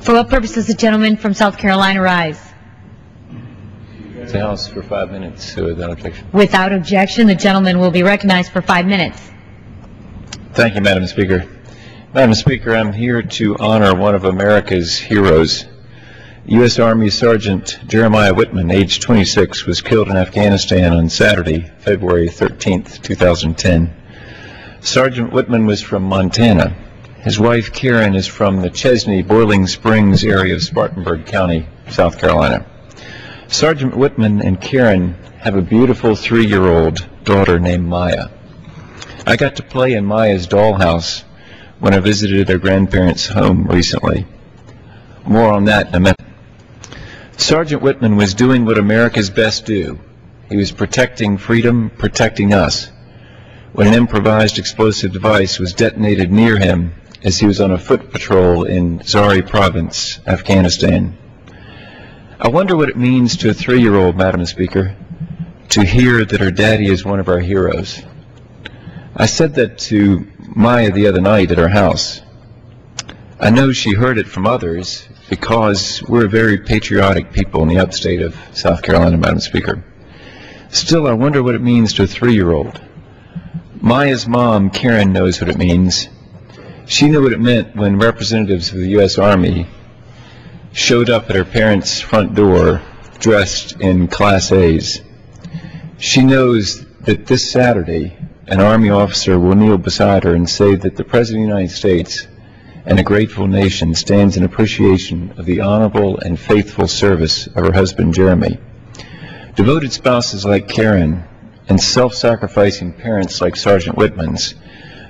For what purpose does the gentleman from South Carolina rise? The House for 5 minutes, without objection. Without objection, the gentleman will be recognized for 5 minutes. Thank you, Madam Speaker. Madam Speaker, I'm here to honor one of America's heroes. U.S. Army Sergeant Jeremiah Wittman, age 26, was killed in Afghanistan on Saturday, February 13th, 2010. Sergeant Wittman was from Montana. His wife, Karyn, is from the Chesnee, Boiling Springs area of Spartanburg County, South Carolina. Sergeant Wittman and Karyn have a beautiful 3-year-old daughter named Maya. I got to play in Maya's dollhouse when I visited their grandparents' home recently. More on that in a minute. Sergeant Wittman was doing what America's best do. He was protecting freedom, protecting us, when an improvised explosive device was detonated near him as he was on a foot patrol in Zari province, Afghanistan. I wonder what it means to a 3-year-old, Madam Speaker, to hear that her daddy is one of our heroes. I said that to Maya the other night at her house. I know she heard it from others because we're very patriotic people in the upstate of South Carolina, Madam Speaker. Still, I wonder what it means to a 3-year-old. Maya's mom, Karyn, knows what it means. She knew what it meant when representatives of the U.S. Army showed up at her parents' front door dressed in Class A's. She knows that this Saturday, an Army officer will kneel beside her and say that the President of the United States and a grateful nation stands in appreciation of the honorable and faithful service of her husband, Jeremy. Devoted spouses like Karyn and self-sacrificing parents like Sergeant Wittman's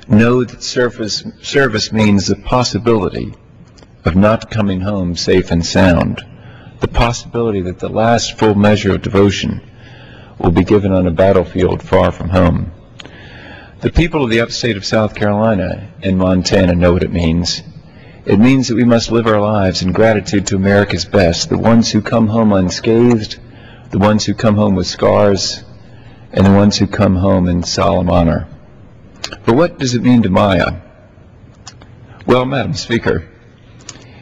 know that service means the possibility of not coming home safe and sound, the possibility that the last full measure of devotion will be given on a battlefield far from home. The people of the upstate of South Carolina and Montana know what it means. It means that we must live our lives in gratitude to America's best, the ones who come home unscathed, the ones who come home with scars, and the ones who come home in solemn honor. But what does it mean to Maya? Well, Madam Speaker,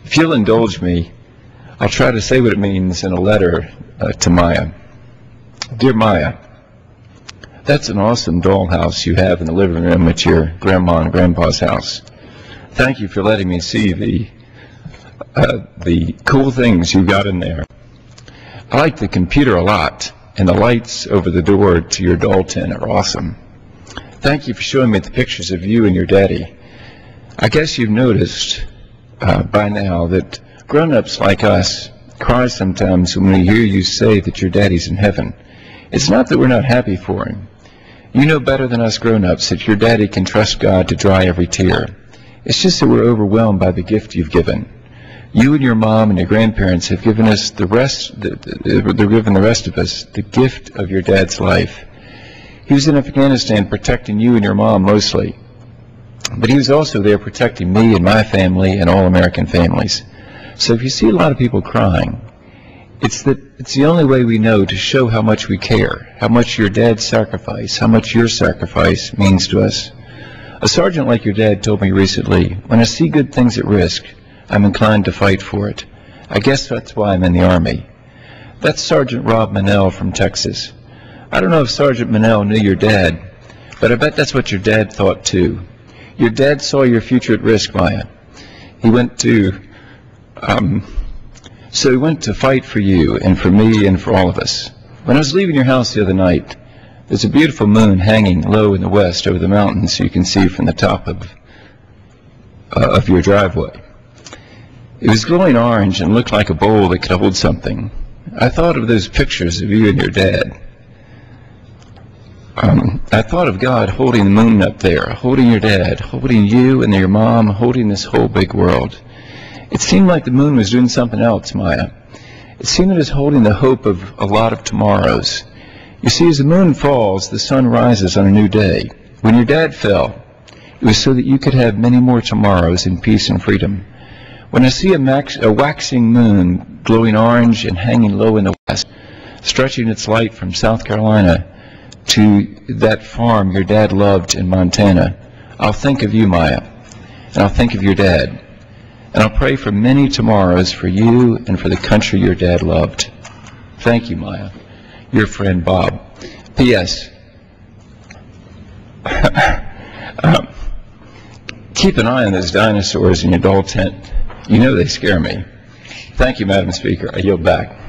if you'll indulge me, I'll try to say what it means in a letter to Maya. Dear Maya, that's an awesome dollhouse you have in the living room at your grandma and grandpa's house. Thank you for letting me see the cool things you got in there. I like the computer a lot, and the lights over the door to your doll tent are awesome. Thank you for showing me the pictures of you and your daddy. I guess you've noticed by now that grown-ups like us cry sometimes when we hear you say that your daddy's in heaven. It's not that we're not happy for him. You know better than us grown-ups that your daddy can trust God to dry every tear. It's just that we're overwhelmed by the gift you've given. You and your mom and your grandparents have given us they're given the rest of us the gift of your dad's life. He was in Afghanistan protecting you and your mom mostly, but he was also there protecting me and my family and all American families. So if you see a lot of people crying, it's the only way we know to show how much we care, how much your dad's sacrifice, how much your sacrifice means to us. A sergeant like your dad told me recently, when I see good things at risk, I'm inclined to fight for it. I guess that's why I'm in the Army. That's Sergeant Rob Manell from Texas. I don't know if Sergeant Manell knew your dad, but I bet that's what your dad thought too. Your dad saw your future at risk, Maya. He went to fight for you and for me and for all of us. When I was leaving your house the other night, there's a beautiful moon hanging low in the west over the mountains you can see from the top of your driveway. It was glowing orange and looked like a bowl that could hold something. I thought of those pictures of you and your dad. I thought of God holding the moon up there, holding your dad, holding you and your mom, holding this whole big world. It seemed like the moon was doing something else, Maya. It seemed it was holding the hope of a lot of tomorrows. You see, as the moon falls, the sun rises on a new day. When your dad fell, it was so that you could have many more tomorrows in peace and freedom. When I see a waxing moon glowing orange and hanging low in the west, stretching its light from South Carolina to that farm your dad loved in Montana, I'll think of you, Maya. and I'll think of your dad. And I'll pray for many tomorrows for you and for the country your dad loved. Thank you, Maya. Your friend, Bob. P.S. Keep an eye on those dinosaurs in your doll tent. You know they scare me. Thank you, Madam Speaker. I yield back.